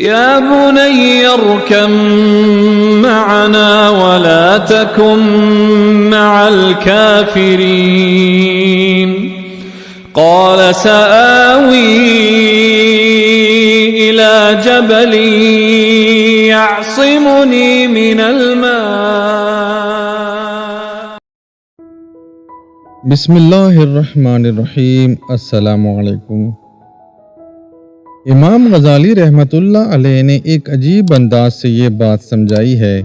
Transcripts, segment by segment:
يا بني اركب معنا ولا تكن مع الكافرين قال سآوي إلى جبل يعصمني من الماء. بسم اللہ الرحمن الرحیم۔ السلام علیکم۔ امام غزالی رحمۃ اللہ علیہ نے ایک عجیب انداز سے یہ بات سمجھائی ہے۔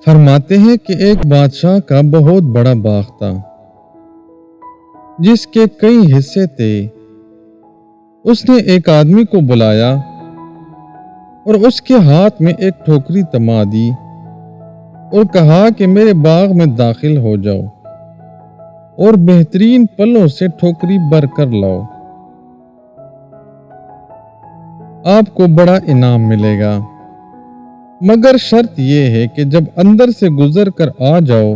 فرماتے ہیں کہ ایک بادشاہ کا بہت بڑا باغ تھا جس کے کئی حصے تھے۔ اس نے ایک آدمی کو بلایا اور اس کے ہاتھ میں ایک ٹھوکری تما دی اور کہا کہ میرے باغ میں داخل ہو جاؤ اور بہترین پھلوں سے ٹھوکری بھر کر لاؤ، آپ کو بڑا انعام ملے گا، مگر شرط یہ ہے کہ جب اندر سے گزر کر آ جاؤ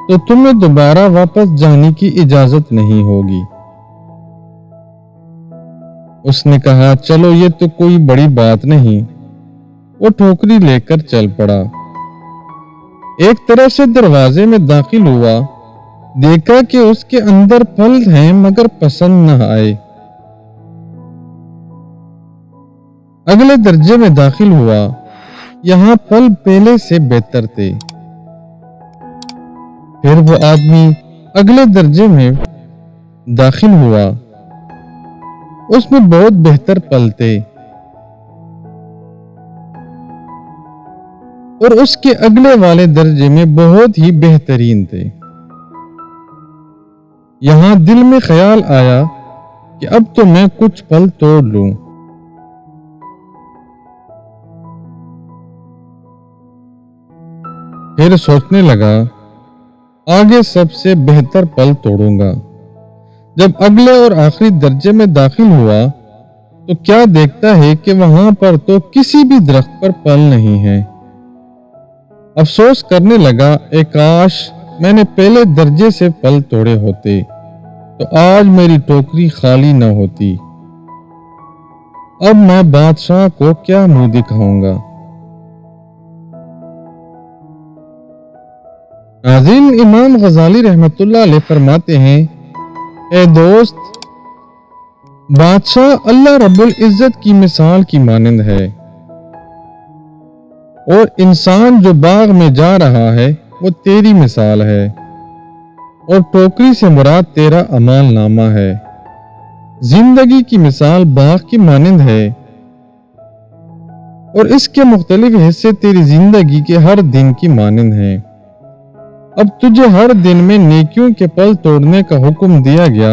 تو تمہیں دوبارہ واپس جانے کی اجازت نہیں ہوگی۔ اس نے کہا چلو یہ تو کوئی بڑی بات نہیں۔ وہ ٹھوکری لے کر چل پڑا، ایک طرح سے دروازے میں داخل ہوا، دیکھا کہ اس کے اندر پھل ہیں مگر پسند نہ آئے۔ اگلے درجے میں داخل ہوا، یہاں پھل پہلے سے بہتر تھے۔ پھر وہ آدمی اگلے درجے میں داخل ہوا، اس میں بہت بہتر پھل تھے، اور اس کے اگلے والے درجے میں بہت ہی بہترین تھے۔ یہاں دل میں خیال آیا کہ اب تو میں کچھ پھل توڑ لوں۔ پھر سوچنے لگا آگے سب سے بہتر پھل توڑوں گا۔ جب اگلے اور آخری درجے میں داخل ہوا تو کیا دیکھتا ہے کہ وہاں پر تو کسی بھی درخت پر پھل نہیں ہے۔ افسوس کرنے لگا، اے کاش میں نے پہلے درجے سے پھل توڑے ہوتے تو آج میری ٹوکری خالی نہ ہوتی۔ اب میں بادشاہ کو کیا منہ دکھاؤں گا۔ ناظرین، امام غزالی رحمۃ اللہ علیہ فرماتے ہیں، اے دوست، بادشاہ اللہ رب العزت کی مثال کی مانند ہے، اور انسان جو باغ میں جا رہا ہے وہ تیری مثال ہے، اور ٹوکری سے مراد تیرا اعمال نامہ ہے۔ زندگی کی مثال باغ کی مانند ہے، اور اس کے مختلف حصے تیری زندگی کے ہر دن کی مانند ہیں۔ اب تجھے ہر دن میں نیکیوں کے پھل توڑنے کا حکم دیا گیا،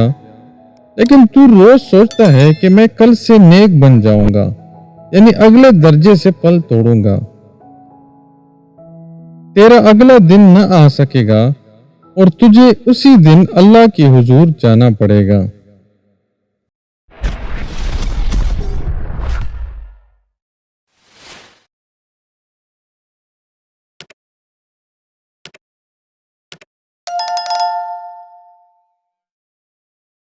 لیکن تو روز سوچتا ہے کہ میں کل سے نیک بن جاؤں گا، یعنی اگلے درجے سے پھل توڑوں گا۔ تیرا اگلا دن نہ آ سکے گا اور تجھے اسی دن اللہ کے حضور جانا پڑے گا۔